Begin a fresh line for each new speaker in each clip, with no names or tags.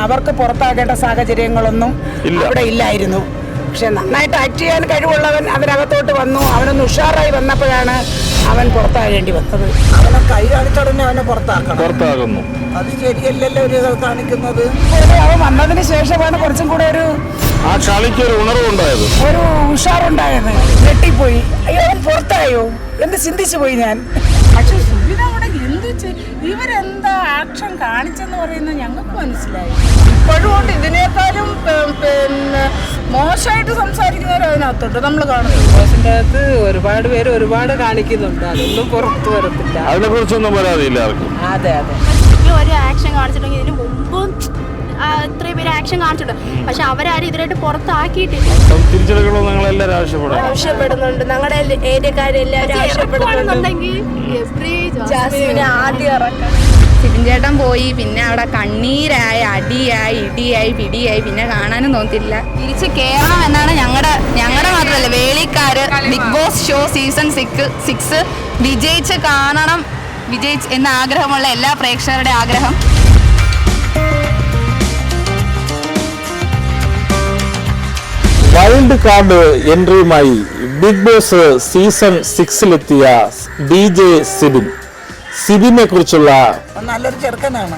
അവർക്ക് പുറത്താകേണ്ട സാഹചര്യങ്ങളൊന്നും അവിടെ ഇല്ലായിരുന്നു. പക്ഷെ നന്നായിട്ട് ആക്ട് ചെയ്യാൻ കഴിവുള്ളവൻ അതിനകത്തോട്ട് വന്നു. അവനൊന്ന് ഉഷാറായി വന്നപ്പോഴാണ് അവൻ പുറത്താകേണ്ടി വന്നത്.
അവനെ കൈ കാണിച്ചോടനെ അവനെ പുറത്താക്കുന്നു. അത് ശരിയല്ലല്ലോ ഒരു കാണിക്കുന്നത്.
അവൻ വന്നതിന് ശേഷമാണ് കുറച്ചും കൂടെ ഒരു ഉഷാറുണ്ടായത്. ഞെട്ടിപ്പോയി, അയ്യോ അവൻ പുറത്തായോ എന്ന് ചിന്തിച്ചു പോയി ഞാൻ.
പക്ഷെ സുബിൻ അവിടെ ഇവരെന്താ ആക്ഷൻ കാണിച്ചെന്ന് പറയുന്നത് ഞങ്ങൾക്ക് മനസ്സിലായി. ഇപ്പോഴും കൊണ്ട് ഇതിനേക്കാളും മോശമായിട്ട് സംസാരിക്കുന്നവർ അതിനകത്തുണ്ട് നമ്മൾ കാണുന്നത്.
ബോസിന്റെ അകത്ത് ഒരുപാട് പേര് ഒരുപാട് കാണിക്കുന്നുണ്ട്, അതൊന്നും പുറത്തു വരത്തില്ല.
അതിനെ കുറിച്ചൊന്നും പറയാതില്ല ആർക്കും.
അതെ അതെ,
ഒരു ആക്ഷൻ കാണിച്ചിട്ടുണ്ടെങ്കിൽ ഇതിന് മുമ്പും ഇത്രയും പേര് ആക്ഷൻ കാണിച്ചിട്ടുണ്ട്. പക്ഷെ അവരാരും ഇതിനായിട്ട് പുറത്താക്കിയിട്ടില്ല.
തിരിച്ചെടുക്കണമെന്ന്
ആവശ്യപ്പെടുന്നുണ്ട്. ഞങ്ങളുടെ ഏരിയക്കാരെല്ലാവരും ആവശ്യപ്പെടുന്നുണ്ടെങ്കിൽ ആദ്യം ഇറക്കണം.
സിബിൻ ചേട്ടൻ പോയി, പിന്നെ അവിടെ കണ്ണീരായി, അടിയായി, ഇടിയായി, പിടിയായി, പിന്നെ കാണാനും തോന്നില്ല. തിരിച്ച് കേറണം എന്നാണ് ഞങ്ങളുടെ മാത്രമല്ല വേളിക്കാര് ബിഗ് ബോസ് ഷോ സീസൺ 6 വിജയിച്ച് കാണണം, വിജയിച്ച് എന്ന ആഗ്രഹമുള്ള എല്ലാ പ്രേക്ഷകരുടെ ആഗ്രഹം.
വൈൽഡ് കാർഡ് എൻട്രിയുമായി ബിഗ് ബോസ് സീസൺ 6-ലെത്തിയ DJ സിബിനെ കുറിച്ചുള്ള
നല്ലൊരു ചെറുക്കനാണ്.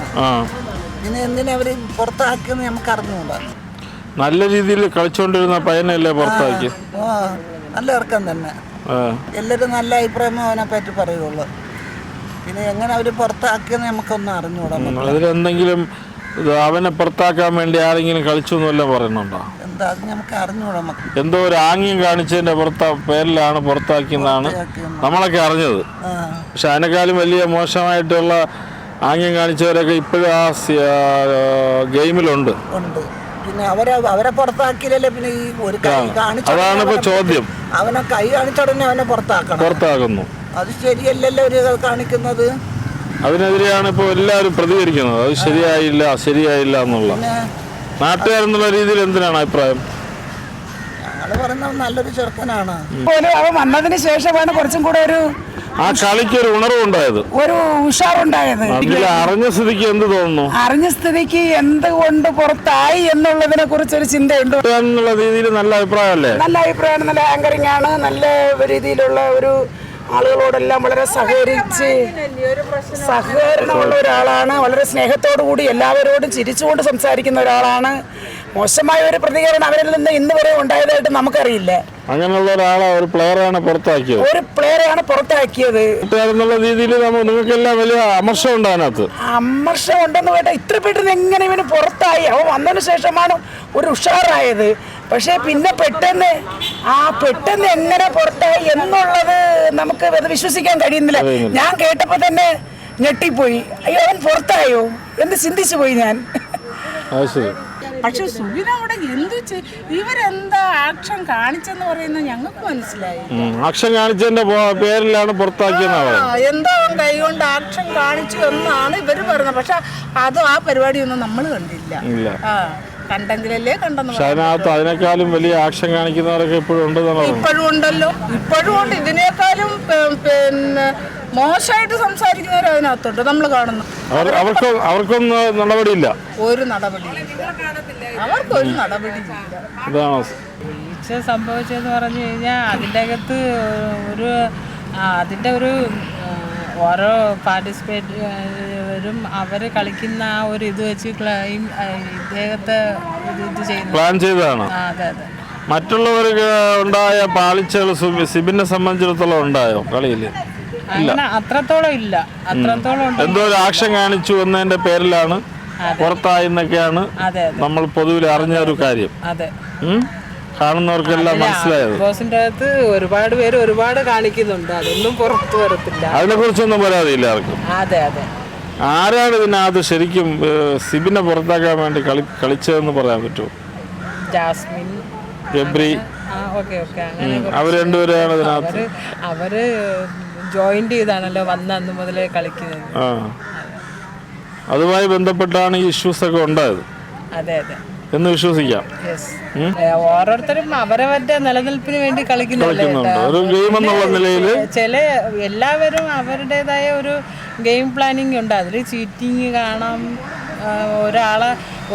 പിന്നെ എന്തിനാ അവര് പുറത്താക്കിയെന്ന് നമുക്ക് അറിഞ്ഞൂടാ.
നല്ല രീതിയിൽ കളിച്ചോണ്ടിരുന്ന പയ്യനല്ലേ പുറത്താക്കി.
നല്ല ചെറുക്കൻ തന്നെ. എല്ലാവരും നല്ല അഭിപ്രായം അവനെ പറ്റി പറയുള്ളൂ. പിന്നെ എങ്ങനെ അവര് പുറത്താക്കിയെന്ന് നമുക്കൊന്നും അറിഞ്ഞൂടാ.
അതിലെന്തെങ്കിലും അവനെ പുറത്താക്കാൻ വേണ്ടി ആരെങ്കിലും കളിച്ചു എന്നെല്ലാം പറയുന്നുണ്ടോ?
എന്താ അത് നമുക്ക് അറിഞ്ഞൂടാ.
എന്തോ ഒരു ആംഗ്യം കാണിച്ചതിന്റെ പേരിലാണ് പുറത്താക്കിയെന്നാണ് നമ്മളൊക്കെ അറിഞ്ഞത്. പക്ഷെ അതിനേക്കാളും വലിയ മോശമായിട്ടുള്ള ആംഗ്യം കാണിച്ചവരൊക്കെ ഇപ്പോഴും ആ ഗെയിമിലുണ്ട്.
പിന്നെ അവരെ പുറത്താക്കിയില്ലല്ലേ. പിന്നെ ഈ ഒരു കൈ കാണിച്ച,
അതാണ് ഇപ്പൊ ചോദ്യം.
അവനെ കൈ കാണിച്ചോടനെ അവനെ പുറത്താക്കുന്നു. അത് ശരിയല്ലല്ലോ ഒരു കാണിക്കുന്നത്.
അതിനെതിരെയാണ് ഇപ്പോൾ എല്ലാവരും പ്രതികരിക്കുന്നത്. അത് ശരിയായില്ല എന്നുള്ള നാട്ടുകാരെന്നുള്ള രീതിയിൽ എന്തിനാണ് അഭിപ്രായം?
ഞങ്ങള് പറയുന്നത് നല്ലൊരു ചെറുക്കനാണ്.
അവൻ വന്നതിന് ശേഷമാണ് കുറച്ചും കൂടെ ഒരു
കളിക്ക് ഒരു ഉണർവുണ്ടായത്,
ഒരു ഉഷാറുണ്ടായത്.
അറിഞ്ഞ സ്ഥിതിക്ക് എന്ത് തോന്നുന്നു?
അറിഞ്ഞ സ്ഥിതിക്ക് എന്തുകൊണ്ട് പുറത്തായി എന്നുള്ളതിനെ കുറിച്ചൊരു ചിന്തയുണ്ട്
എന്നുള്ള രീതിയിൽ നല്ല അഭിപ്രായമല്ലേ?
നല്ല അഭിപ്രായമാണ്. നല്ല ആങ്കറിംഗ് ആണ്. നല്ല രീതിയിലുള്ള ഒരു ആളുകളോടെല്ലാം വളരെ സഹകരണമുള്ള ഒരാളാണ്. വളരെ സ്നേഹത്തോടു കൂടി എല്ലാവരോടും ചിരിച്ചുകൊണ്ട് സംസാരിക്കുന്ന ഒരാളാണ്. മോശമായ ഒരു പ്രതികരണം അവരിൽ നിന്ന് ഇന്ന് വരെ ഉണ്ടായതായിട്ട് നമുക്കറിയില്ല.
അങ്ങനെയുള്ള ഒരാളെ ഒരു പ്ലെയറാണ്
പുറത്താക്കിയത്.
എന്നുള്ള രീതിയിൽ നിങ്ങൾക്കെല്ലാം വലിയ അമർഷം ഉണ്ട്. അതിനകത്ത്
അമർഷം ഉണ്ടെന്ന് കേട്ടാ ഇത്ര പെട്ടെന്ന് എങ്ങനെ ഇവന് പുറത്തായി? അവൻ വന്നതിന് ശേഷമാണ് ഒരു ഉഷാറായത്. പക്ഷെ പിന്നെ പെട്ടെന്ന് എങ്ങനെ പുറത്തായി എന്നുള്ളത് നമുക്ക് വിശ്വസിക്കാൻ കഴിയുന്നില്ല. ഞാൻ കേട്ടപ്പോ തന്നെ ഞെട്ടിപ്പോയി, അയ്യോ അവൻ പുറത്തായോ എന്ന് ചിന്തിച്ചു പോയി ഞാൻ.
പക്ഷെ സുബിൻ അവിടെ ഇവരെന്താ ആക്ഷൻ കാണിച്ചെന്ന് പറയുന്നത് ഞങ്ങൾക്ക് മനസ്സിലായി.
ആക്ഷൻ കാണിച്ചതിന്റെ പേരിലാണ് പുറത്താക്കിയത്.
എന്താ കൈ കൊണ്ട് ആക്ഷൻ കാണിച്ചു എന്നാണ് ഇവര് പറയുന്നത്. പക്ഷെ ആ പരിപാടിയൊന്നും നമ്മൾ കണ്ടില്ല. കണ്ടെങ്കിലല്ലേ കണ്ടെന്ന്.
അതിനേക്കാളും വലിയ ആക്ഷൻ കാണിക്കുന്നവരൊക്കെ ഇപ്പോഴും
ഉണ്ടല്ലോ. ഇപ്പോഴും ഉണ്ട്. ഇതിനേക്കാളും മോശമായിട്ട് സംസാരിക്കുന്നവർ അതിനകത്തുണ്ട് നമ്മൾ കാണുന്നു.
അവർക്കൊന്നും നടപടിയില്ല.
അവർക്കൊരു നടപടിയില്ല.
സംഭവിച്ചെന്ന് പറഞ്ഞു കഴിഞ്ഞാൽ അതിൻ്റെ അകത്ത് അതിൻ്റെ ഒരു ഓരോ പാർട്ടിസിപ്പേറ്റരും അവർ കളിക്കുന്ന ആ ഒരു ഇത് വെച്ച് ഇദ്ദേഹത്തെ
പ്ലാൻ ചെയ്തതാണ്.
അതെ അതെ.
മറ്റുള്ളവർക്ക് ഉണ്ടായ പാളിച്ചകൾ സിബിനെ സംബന്ധിച്ചിടത്തോളം ഉണ്ടായോ കളിയില്?
അങ്ങനെ അത്രത്തോളം ഇല്ല.
എന്തോ ഒരു ആക്ഷൻ കാണിച്ചു എന്നതിന്റെ പേരിലാണ് പുറത്തായെന്നൊക്കെയാണ് നമ്മൾ പൊതുവിൽ അറിഞ്ഞ ഒരു കാര്യം. കാണുന്നവർക്കെല്ലാം മനസ്സിലായത്.
ബോസിന്റെ അകത്ത് ഒരുപാട് പേര് ഒരുപാട് കാണിക്കുന്നുണ്ട്, അതൊന്നും പുറത്തു വരത്തില്ല.
അതിനെ കുറിച്ചൊന്നും പറയാതില്ല ആർക്കും.
അതെ അതെ.
ആരാണ് ഇതിനകത്ത് ശരിക്കും സിബിനെ പുറത്താക്കാൻ വേണ്ടി കളിച്ചതെന്ന് പറയാൻ പറ്റുമോ?
ജാസ്മിൻ,
ഗബ്രി, അവർ രണ്ടുപേരാണ് ഇതിനകത്ത്.
അവര് ജോയിന്റ് ചെയ്താണല്ലോ വന്ന അന്ന് മുതലേ കളിക്കുന്നത്.
അതുമായി ബന്ധപ്പെട്ടാണ് ഈ ഇഷ്യൂസ് ഒക്കെ ഉണ്ടായത്.
അതെ അതെ
എന്ന് വിശ്വസിക്കാം.
ഓരോരുത്തരും അവരവരുടെ നിലനിൽപ്പിന് വേണ്ടി
കളിക്കുന്നുണ്ട്. ഒരു ഗെയിം എന്നുള്ള നിലയിൽ
എല്ലാവരും അവരുടേതായ ഒരു ഗെയിം പ്ലാനിങ് ഉണ്ട്. അതിൽ ചീറ്റിങ് കാണാം,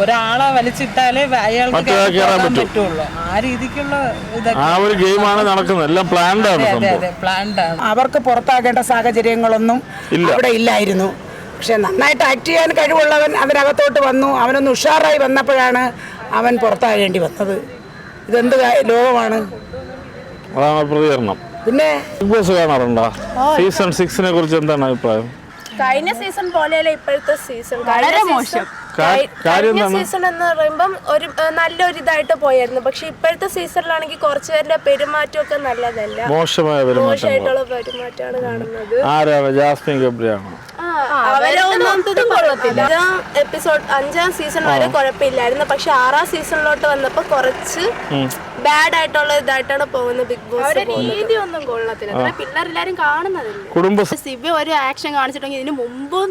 ഒരാളെ വലിച്ചിട്ടാലേ അയാൾക്ക്
മറ്റൊരാൾക്ക് കയറാൻ
പോകാൻ
പറ്റൂ.
പറ്റുള്ളൂ. ആ രീതിക്കുള്ള ഇതൊക്കെ
ആ ഒരു ഗെയിമാണ് നടക്കുന്നത്. എല്ലാം പ്ലാൻഡ് ആണ് സംഭവം.
അതെ പ്ലാൻഡ് ആണ്.
അവർക്ക് പുറത്താക്കേണ്ട സാഹചര്യങ്ങളൊന്നും അവിടെ ഇല്ലായിരുന്നു. പക്ഷെ നന്നായിട്ട് ആക്ട് ചെയ്യാൻ കഴിവുള്ളവൻ അതിനകത്തോട്ട് വന്നു. അവനൊന്ന് ഉഷാറായി വന്നപ്പോഴാണ് അവൻ പുറത്താകേണ്ടി വന്നത്. ഇതെന്ത് ലോകമാണ്?
അതാണ് പ്രതികരണം.
പിന്നെ
ബിഗ് ബോസ് കാണാറുണ്ടോ? സീസൺ 6 കുറിച്ച് എന്താണ് അഭിപ്രായം?
കഴിഞ്ഞ സീസൺ പോലെയല്ല ഇപ്പോഴത്തെ സീസൺ.
വളരെ മോശം.
കാര്യം
കഴിഞ്ഞ സീസൺ എന്ന് പറയുമ്പം ഒരു നല്ലൊരു ഇതായിട്ട് പോയായിരുന്നു. പക്ഷെ ഇപ്പോഴത്തെ സീസണിലാണെങ്കിൽ കുറച്ചുപേരുടെ പെരുമാറ്റമൊക്കെ നല്ലതല്ല,
മോശമായ
മോശമായിട്ടുള്ള പെരുമാറ്റമാണ് കാണുന്നത്.
ആരാണ്? ജാസ്മിൻ ഗബ്രിയാണോ?
അവരൊന്നും കൊള്ളത്തില്ല. 5ാം സീസൺ വരെ കുഴപ്പമില്ലായിരുന്നു. പക്ഷെ 6ാം സീസണിലോട്ട് വന്നപ്പോ കുറച്ച് ബാഡ് ആയിട്ടുള്ള ഇതായിട്ടാണ് പോകുന്നത്. ബിഗ് ബോസ്
രീതി ഒന്നും കൊള്ളത്തില്ല. പിള്ളേരെല്ലാരും കാണുന്നതല്ലേ.
കുടുംബ
സിബി ഒരു ആക്ഷൻ കാണിച്ചിട്ടുണ്ടെങ്കിൽ ഇതിന് മുമ്പും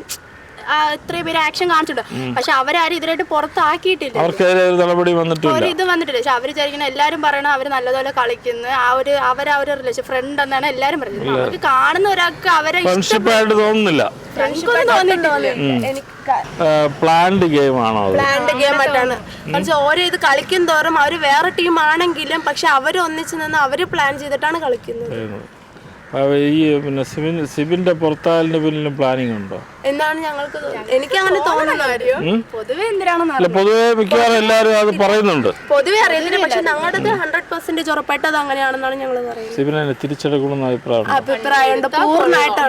ഇത്രയും പേര് ആക്ഷൻ കാണിച്ചിട്ടുണ്ട്. പക്ഷെ അവരാരും ഇതിനായിട്ട് പുറത്താക്കിയിട്ടില്ല.
അവർക്കെതിരെ ഒരു നടപടി വന്നിട്ടില്ല.
ഒരു ഇത് വന്നിട്ടില്ല. പക്ഷെ അവര് വിചാരിക്കണം എല്ലാരും പറയണം അവര് നല്ലതുപോലെ കളിക്കുന്നു. അവരവരുടെ റിലേഷൻ ഫ്രണ്ട് എന്നാണ് എല്ലാരും പറയുന്നത്. നമുക്ക് കാണുന്ന ഒരാൾക്ക് അവരെ
ഫ്രണ്ട്ഷിപ്പായിട്ട് തോന്നുന്നില്ല. പ്ലാൻഡ് ഗെയിം ആണോ?
പ്ലാൻഡ് ഗെയിം ആയിട്ടാണ്. പക്ഷെ ഓരോ ഇത് കളിക്കും തോറും അവര് വേറെ ടീം ആണെങ്കിലും പക്ഷെ അവര് ഒന്നിച്ച് നിന്ന് അവര് പ്ലാൻ ചെയ്തിട്ടാണ് കളിക്കുന്നത്.
ഈ പിന്നെ സിബിന്റെ പുറത്താലിന്റെ പിന്നിലും പ്ലാനിങ് ഉണ്ടോ
എന്നാണ് ഞങ്ങൾക്ക് എനിക്ക് അങ്ങനെ തോന്നുന്നത്.
പൊതുവെ എന്തിനാണെന്ന്
അല്ല, പൊതുവെ മിക്കവാറും എല്ലാവരും അത് പറയുന്നുണ്ട്.
പൊതുവെ അറിയുന്നില്ല. പക്ഷെ ഞങ്ങളുടെ 100% ഉറപ്പായിട്ടത് അങ്ങനെയാണെന്നാണ് ഞങ്ങൾ പറയുന്നത്.
സിബിനെ തിരിച്ചെടുക്കണമെന്ന്
അഭിപ്രായമുണ്ട്. പൂർണ്ണമായിട്ട്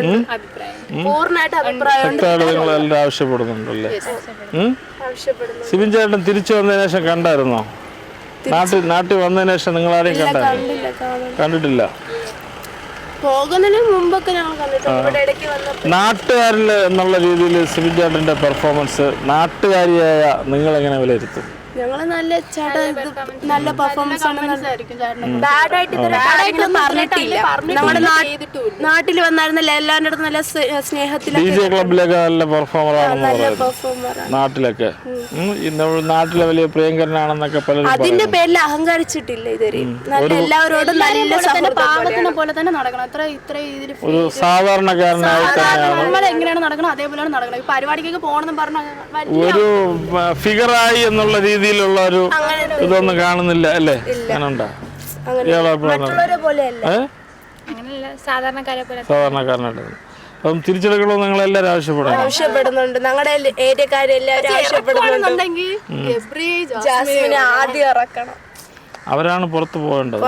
അഭിപ്രായമുണ്ട്.
നിങ്ങൾ എല്ലാം ആവശ്യപ്പെടുന്നുണ്ടല്ലേ? സിബിൻ ചേട്ടൻ തിരിച്ചു വന്നതിന് ശേഷം കണ്ടായിരുന്നോ? നാട്ടിൽ വന്നതിന് ശേഷം നിങ്ങൾ ആരെയും കണ്ടിട്ടില്ല?
പോകുന്നതിന് മുമ്പൊക്കെ ഞങ്ങൾ കണ്ടിട്ടുണ്ട്. ഇവിടെ ഇടയ്ക്ക് വന്നപ്പോൾ
നാട്ടുകാരിൽ എന്നുള്ള രീതിയിൽ സിബിൻ ചേട്ടന്റെ പെർഫോമൻസ് നാട്ടുകാരിയായ നിങ്ങൾ എങ്ങനെ വിലയിരുത്തും?
ഞങ്ങള് നല്ല പെർഫോമൻസ് ആണ്. നമ്മുടെ നാട്ടിൽ വന്നായിരുന്നല്ല എല്ലാവരുടെ അടുത്ത് നല്ല സ്നേഹത്തിലൊക്കെ
DJ ക്ലബിലൊക്കെ നല്ല പെർഫോമറാണെന്ന് പറയുന്നത്. നാട്ടിലൊക്കെ നാട്ടിലെ വലിയ പ്രിയങ്കരനാണെന്നൊക്കെ പലരും
അതിന്റെ പേരിൽ അഹങ്കരിച്ചിട്ടില്ല ഇതുവരെ. നല്ല എല്ലാവരോടും നല്ല
പാവത്തിനെ പോലെ തന്നെ നടക്കണം. ഇത്ര ഇതിൽ
ഒരു സാധാരണക്കാരനായി തന്നെയാണ്
നമ്മൾ എങ്ങനെയാണ് നടക്കണം അതേപോലെയാണ് നടക്കണം. ഈ പരിപാടിക്കൊക്കെ പോകണമെന്ന് പറഞ്ഞാൽ
ഒരു ഫിഗറായി എന്നുള്ള രീതിയിലുള്ള ഒരു ഇതൊന്നും കാണുന്നില്ല അല്ലേ? ഞാനുണ്ടോ
മറ്റുള്ളവരെ പോലെയല്ല.
സാധാരണക്കാരനായിട്ട് അപ്പം തിരിച്ചെടുക്കണമെന്ന് നിങ്ങൾ എല്ലാവരും
ആവശ്യപ്പെടുന്നുണ്ട്. ഞങ്ങളുടെ ഏരിയക്കാരെല്ലാവരും ആവശ്യപ്പെടുന്നുണ്ട്. ജാസ്മിനെ ആദ്യം ഇറക്കണം.
അവരാണ് പുറത്തു
പോവേണ്ടത്.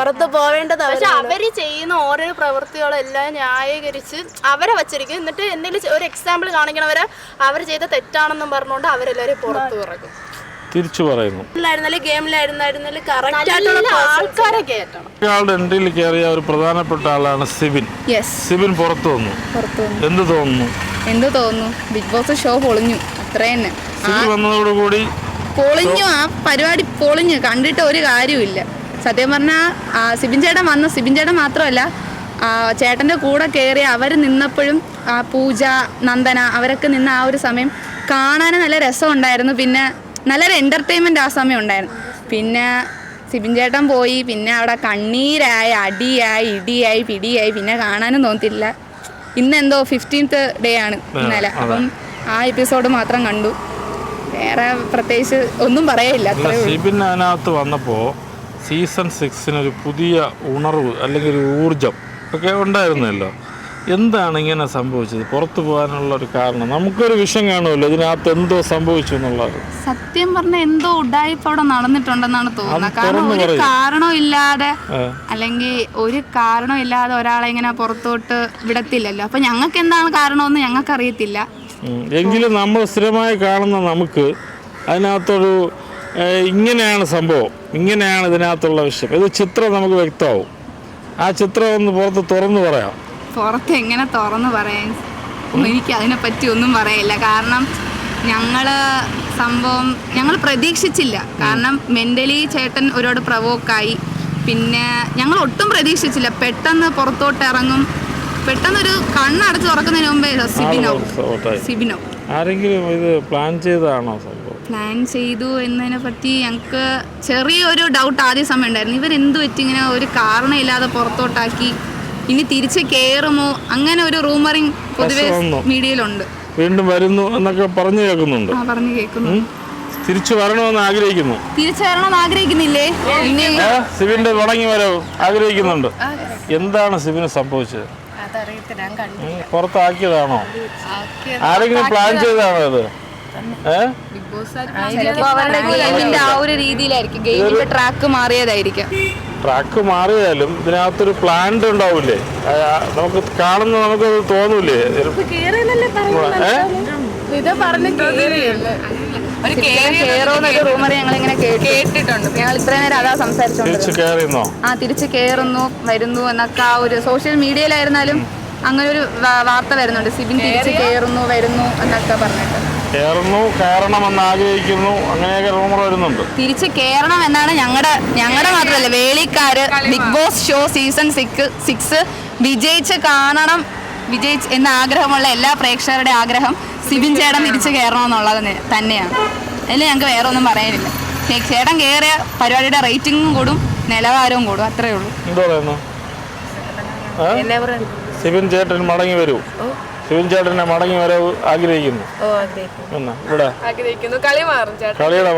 പക്ഷെ അവര് ചെയ്യുന്ന ഓരോ പ്രവൃത്തികളും എല്ലാം ന്യായീകരിച്ച് അവരെ വച്ചിരിക്കും. എന്നിട്ട് എന്തെങ്കിലും ഒരു എക്സാമ്പിൾ കാണിക്കണവരെ അവർ ചെയ്ത തെറ്റാണെന്നും പറഞ്ഞുകൊണ്ട് അവരെല്ലാവരും പുറത്തു ഇറക്കും.
തിരിച്ചു പറയുന്നു.
ആൾക്കാരെ കേട്ടണം.
ഇയാളുടെ എൻട്രിയിൽ കയറിയ ഒരു പ്രധാനപ്പെട്ട ആളാണ് സിബിൻ. സിബിൻ പുറത്തു വന്നു. എന്ത് തോന്നുന്നു?
ബിഗ് ബോസ് ഷോ പൊളിഞ്ഞു. അത്ര തന്നെ.
സിബിൻ വന്നതോടുകൂടി
പൊളിഞ്ഞു. ആ പരിപാടി പൊളിഞ്ഞു. കണ്ടിട്ട് ഒരു കാര്യമില്ല. സത്യം പറഞ്ഞാൽ സിബിൻ ചേട്ടൻ മാത്രമല്ല, ചേട്ടൻ്റെ കൂടെ കയറി അവർ നിന്നപ്പോഴും പൂജ, നന്ദന അവരൊക്കെ നിന്ന ആ ഒരു സമയം കാണാൻ നല്ല രസമുണ്ടായിരുന്നു. പിന്നെ നല്ലൊരു എൻ്റർടൈൻമെൻറ്റ് ആ സമയം ഉണ്ടായിരുന്നു. പിന്നെ സിബിൻ ചേട്ടൻ പോയി. പിന്നെ അവിടെ കണ്ണീരായി, അടിയായി, ഇടിയായി, പിടിയായി. പിന്നെ കാണാനും തോന്നിയില്ല. ഇന്നെന്തോ 15th ഡേ ആണ് ഇന്നലെ. അപ്പം ആ എപ്പിസോഡ് മാത്രം കണ്ടു. വേറെ പ്രത്യേകിച്ച് ഒന്നും പറയില്ല.
സിബിൻ അതിനകത്ത് വന്നപ്പോൾ സീസൺ 6 ഒരു പുതിയ ഉണർവ് അല്ലെങ്കിൽ ഒരു ഊർജം ഒക്കെ ഉണ്ടായിരുന്നല്ലോ. എന്താണ് ഇങ്ങനെ സംഭവിച്ചത്? പുറത്തു പോകാനുള്ള ഒരു കാരണം നമുക്കൊരു വിഷയം കാണുമല്ലോ, ഇതിനകത്ത് എന്തോ സംഭവിച്ചു എന്നുള്ളത്.
സത്യം പറഞ്ഞ എന്തോ ഉഡായിപ്പ് അവിടെ നടന്നിട്ടുണ്ടെന്നാണ് തോന്നുന്നത്. കാരണം ഒരു കാരണമില്ലാതെ അല്ലെങ്കിൽ ഒരു കാരണമില്ലാതെ ഒരാളെ ഇങ്ങനെ പുറത്തോട്ട് വിടത്തില്ലല്ലോ. അപ്പൊ ഞങ്ങൾക്ക് എന്താണ് കാരണമെന്ന് ഞങ്ങൾക്ക് അറിയത്തില്ല.
എങ്കിലും നമ്മൾ സ്ഥിരമായി കാണുന്ന നമുക്ക് അതിനകത്തൊരു ഇങ്ങനെയാണ് സംഭവം, ഇങ്ങനെയാണ് ഇതിനകത്തുള്ള വിഷയം, ഇത് ചിത്രം നമുക്ക് വ്യക്തമാവും. ആ ചിത്രം ഒന്ന് പുറത്ത് തുറന്നു പറയാം.
പുറത്ത് എങ്ങനെ തുറന്നു പറയാൻ? എനിക്ക് അതിനെപ്പറ്റി ഒന്നും പറയില്ല. കാരണം ഞങ്ങൾ പ്രതീക്ഷിച്ചില്ല. കാരണം മെൻ്റലി ചേട്ടൻ ഒരുപാട് പ്രവോക്കായി. പിന്നെ ഞങ്ങൾ ഒട്ടും പ്രതീക്ഷിച്ചില്ല പെട്ടെന്ന് പുറത്തോട്ട് ഇറങ്ങും. പെട്ടെന്നൊരു കണ്ണടച്ച് തുറക്കുന്നതിന് മുമ്പേ സിബിനോ
ആരെങ്കിലും ഇത് പ്ലാൻ ചെയ്തതാണോ?
പ്ലാൻ ചെയ്തു എന്നതിനെ പറ്റി ഞങ്ങൾക്ക് ചെറിയൊരു ഡൗട്ട് ആദ്യ സമയം ഉണ്ടായിരുന്നു. ഇവരെന്ത് പറ്റി ഇങ്ങനെ ഒരു കാരണമില്ലാതെ പുറത്തോട്ടാക്കി, ഇനി തിരിച്ച് കയറുമോ, അങ്ങനെ ഒരു റൂമറിങ് പൊതുവെ മീഡിയയിലുണ്ട്.
വീണ്ടും വരുന്നു എന്നൊക്കെ പറഞ്ഞു കേൾക്കുന്നുണ്ട്.
പറഞ്ഞു കേൾക്കുന്നു.
തിരിച്ചു വരണമെന്ന് ആഗ്രഹിക്കുന്നു.
തിരിച്ചു വരണമെന്ന് ആഗ്രഹിക്കുന്നില്ലേ?
സിബിന്റെ മടങ്ങി വരവ് ആഗ്രഹിക്കുന്നുണ്ട്. എന്താണ് സിബിന് സംഭവിച്ചത്? പുറത്താക്കിയതാണോ? ആരെങ്കിലും പ്ലാൻ ചെയ്താണോ ഇത്?
അവരുടെ ഗെയിമിന്റെ ആ ഒരു രീതിയിലായിരിക്കും, ഗെയിമിന്റെ ട്രാക്ക് മാറിയതായിരിക്കും.
ട്രാക്ക് മാറിയാലും ഇതിനകത്തൊരു പ്ലാന്റ് ഉണ്ടാവൂലേ? നമുക്ക് കാണുന്ന നമുക്കത് തോന്നൂലേ?
ഇത് പറഞ്ഞ്
ഒരു കേറുന്നൊരു റൂമർ ഞങ്ങൾ ഇങ്ങനെ കേട്ടിട്ടുണ്ട്. ഞങ്ങൾ ഇത്രയും നേരം അതാ സംസാരിച്ചോണ്ടിരുന്നു. തിരിച്ചു കേറുന്നു വരുന്നു എന്നൊക്കെ ആ ഒരു സോഷ്യൽ മീഡിയയിലായിരുന്നാലും അങ്ങനെ ഒരു വാർത്ത വരുന്നുണ്ട്. സിബിൻ തിരിച്ചു കേറുന്നു വരുന്നു എന്നൊക്കെ പറഞ്ഞിട്ട്
കയറണമെന്ന് ആഗ്രഹിക്കുന്നു, അങ്ങനെയൊക്കെ റൂമർ വരുന്നുണ്ട്.
തിരിച്ചു കയറണം എന്നാണ് ഞങ്ങളുടെ മാത്രമല്ല വേളിക്കാര് ബിഗ് ബോസ് ഷോ സീസൺ 6 വിജയിച്ച് കാണണം, വിജയിച്ച് എന്ന ആഗ്രഹമുള്ള എല്ലാ പ്രേക്ഷകരുടെ ആഗ്രഹം സിബിൻ ചേട്ടൻ തിരിച്ചു കയറണമെന്നുള്ളത് തന്നെയാണ്. അതിൽ ഞങ്ങൾക്ക് വേറെ ഒന്നും പറയാനില്ല. ചേട്ടൻ കയറിയ പരിപാടിയുടെ റേറ്റിംഗും കൂടും, നിലവാരവും കൂടും, അത്രേ ഉള്ളൂ.
സിബിൻ ചേട്ടൻ മടങ്ങി വരൂ. സിബിൻ ചേട്ടനെ മടങ്ങി വരവ് ആഗ്രഹിക്കുന്നു. ഇവിടെ കളിയുടെ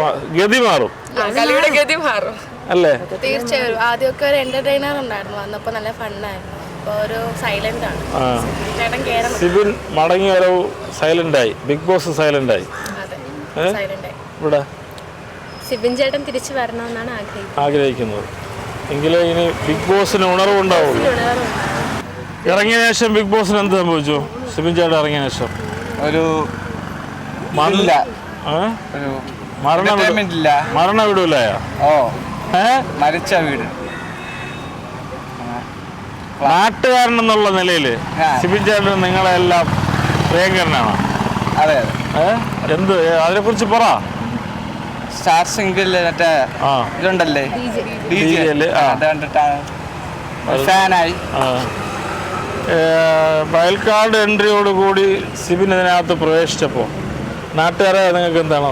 ഗതി മാറും അല്ലേ?
തീർച്ചയായും ആദ്യമൊക്കെ ഒരു എന്റർടൈനർ ഉണ്ടായിരുന്നു, വന്നപ്പോ നല്ല ഫണ്ണായിരുന്നു. ഒരു സൈലന്റ് ആണ്.
സിബിൻ മടങ്ങി വരവ് സൈലന്റായി, ബിഗ് ബോസ് സൈലന്റായി. ഇവിടെ
സിബിൻ ചേട്ടൻ തിരിച്ചു വരണമെന്നാണ്
ആഗ്രഹിക്കുന്നത്. എങ്കിലേ ഇനി ബിഗ് ബോസിന് ഉണർവുണ്ടാവുള്ളൂ. ഇറങ്ങിയ ശേഷം ബിഗ് ബോസിന് എന്ത് സംഭവിച്ചു? സിബിൻ ചേട്ടൻ ഇറങ്ങിയ ശേഷം
ഒരു
മരണ വീടില്ല.
മരിച്ച വീട്.
നാട്ടുകാരൻ എന്നുള്ള നിലയിൽ സിബിൻ ചേട്ടൻ നിങ്ങളെല്ലാം പ്രിയങ്കരനാണ്.
അതെ.
എന്ത് അതിനെ കുറിച്ച് പറ.
സ്റ്റാർ സിംഗിളില് മറ്റേ ഇതുണ്ടല്ലേ ഫാനായി.
വയൽക്കാട് എൻട്രിയോട് കൂടി സിബിൻ ഇതിനകത്ത് പ്രവേശിച്ചപ്പോൾ നാട്ടുകാരെ നിങ്ങൾക്ക് എന്താണ്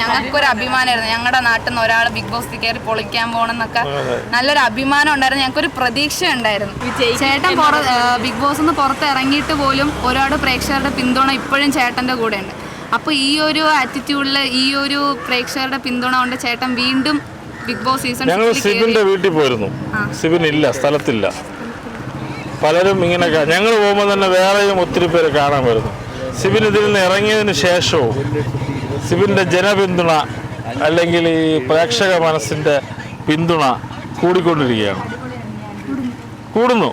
ഞങ്ങൾക്കൊരു അഭിമാനമായിരുന്നു. ഞങ്ങളുടെ നാട്ടിൽ നിന്ന് ഒരാൾ ബിഗ് ബോസ് കയറി പൊളിക്കാൻ പോകണമെന്നൊക്കെ നല്ലൊരു അഭിമാനം ഉണ്ടായിരുന്നു. ഞങ്ങൾക്കൊരു പ്രതീക്ഷ ഉണ്ടായിരുന്നു. ചേട്ടൻ ബിഗ് ബോസ് നിന്ന് പുറത്ത് ഇറങ്ങിയിട്ട് പോലും ഒരുപാട് പ്രേക്ഷകരുടെ പിന്തുണ ഇപ്പോഴും ചേട്ടൻ്റെ കൂടെ ഉണ്ട്. അപ്പോൾ ഈ ഒരു ആറ്റിറ്റ്യൂഡിൽ ഈ ഒരു പ്രേക്ഷകരുടെ പിന്തുണ കൊണ്ട് ചേട്ടൻ വീണ്ടും ബിഗ് ബോസ് സീസൺ
ഞങ്ങൾ സിബിന്റെ വീട്ടിൽ പോയിരുന്നു. സിബിൻ ഇല്ല, സ്ഥലത്തില്ല. പലരും ഇങ്ങനെ ഞങ്ങൾ പോകുമ്പോൾ തന്നെ വേറെയും ഒത്തിരി പേര് കാണാൻ വരുന്നു. സിബിൻ ഇതിൽ നിന്ന് ഇറങ്ങിയതിന് ശേഷവും സിബിൻ്റെ ജനപിന്തുണ അല്ലെങ്കിൽ ഈ പ്രേക്ഷക മനസ്സിൻ്റെ പിന്തുണ കൂടിക്കൊണ്ടിരിക്കുകയാണ്, കൂടുന്നു.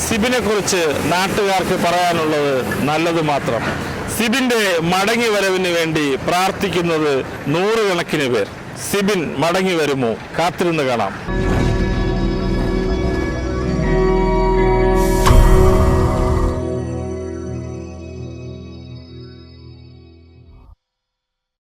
സിബിനെ കുറിച്ച് നാട്ടുകാർക്ക് പറയാനുള്ളത് നല്ലത് മാത്രം. സിബിൻ്റെ മടങ്ങി വരവിന് വേണ്ടി പ്രാർത്ഥിക്കുന്നത് 100 കണക്കിന് പേർ. സിബിൻ മടങ്ങി വരുമോ? കാത്തിരുന്ന് കാണാം.